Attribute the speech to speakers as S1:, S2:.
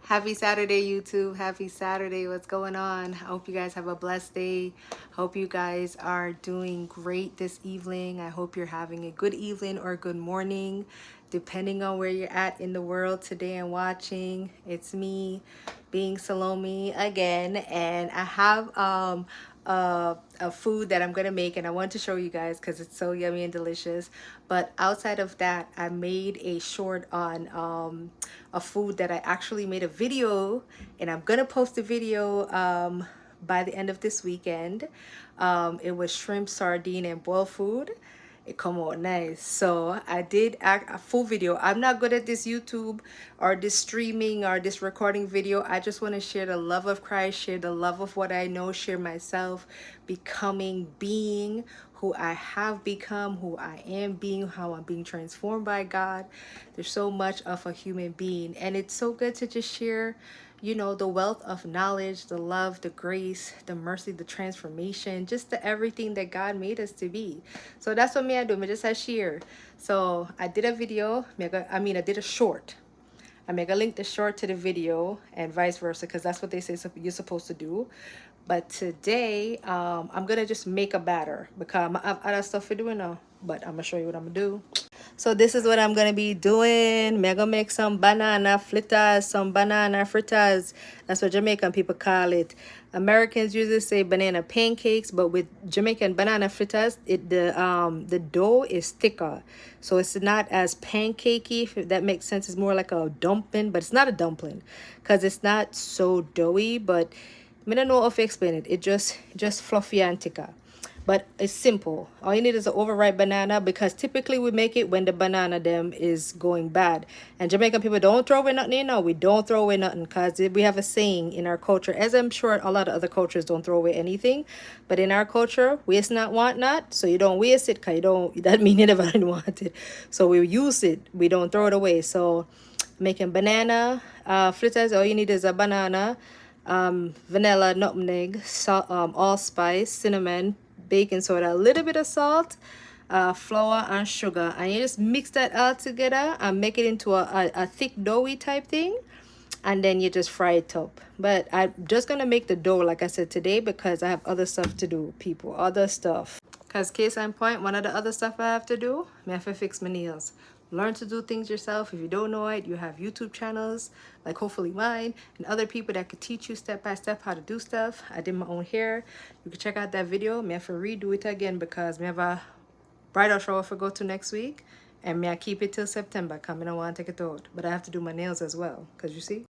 S1: Happy Saturday, YouTube. Happy Saturday. What's going on? I hope you guys have a blessed day. Hope you guys are doing great this evening. I hope you're having a good evening or good morning, depending on where you're at in the world today and watching. It's me, Being Salome again, and I have a food that I'm gonna make, and I want to show you guys because it's so yummy and delicious. But outside of that, I made a short on a food that I actually made a video, and I'm gonna post the video by the end of this weekend. It was shrimp, sardine, and boiled food. It come out nice. So I did a full video. I'm not good at this YouTube or this streaming or this recording video. I just want to share the love of Christ, share the love of what I know, share myself becoming, being who I have become, who I am being, how I'm being transformed by God. There's so much of a human being, and it's so good to just share, you know, the wealth of knowledge, the love, the grace, the mercy, the transformation, just the everything that God made us to be. So that's what me I do. Me just I share. So I did a video. I did a short. I'm gonna link the short to the video and vice versa, because that's what they say you're supposed to do. But today, I'm gonna just make a batter because I have other stuff to do now. But I'm gonna show you what I'm gonna do. So this is what I'm gonna be doing. I'm gonna make some banana fritters, some banana fritters. That's what Jamaican people call it. Americans usually say banana pancakes, but with Jamaican banana fritters, the dough is thicker, so it's not as pancakey. If that makes sense, it's more like a dumpling, but it's not a dumpling because it's not so doughy. But I don't know if I explain it. It just fluffy and thicker. But it's simple. All you need is an overripe banana, because typically we make it when the banana them is going bad. And Jamaican people don't throw away nothing, you know. We don't throw away nothing because we have a saying in our culture, as I'm sure a lot of other cultures don't throw away anything. But in our culture, waste not, want not. So you don't waste it because you don't, that means you never want it. So we use it. We don't throw it away. So making banana fritters, all you need is a banana, vanilla, nutmeg, salt, allspice, cinnamon, baking soda, a little bit of salt, flour, and sugar, and you just mix that all together and make it into a thick doughy type thing, and then you just fry it up. But I'm just gonna make the dough, like I said, today, because I have other stuff to do, people, other stuff. Because case in point, one of the other stuff I have to do, I have to fix my nails. Learn to do things yourself. If you don't know it, you have YouTube channels like hopefully mine and other people that could teach you step by step how to do stuff. I did my own hair. You can check out that video. I have to redo it again because I have a bridal shower for go to next week, and I keep it till September. Coming, I want to take it out, but I have to do my nails as well, because you see.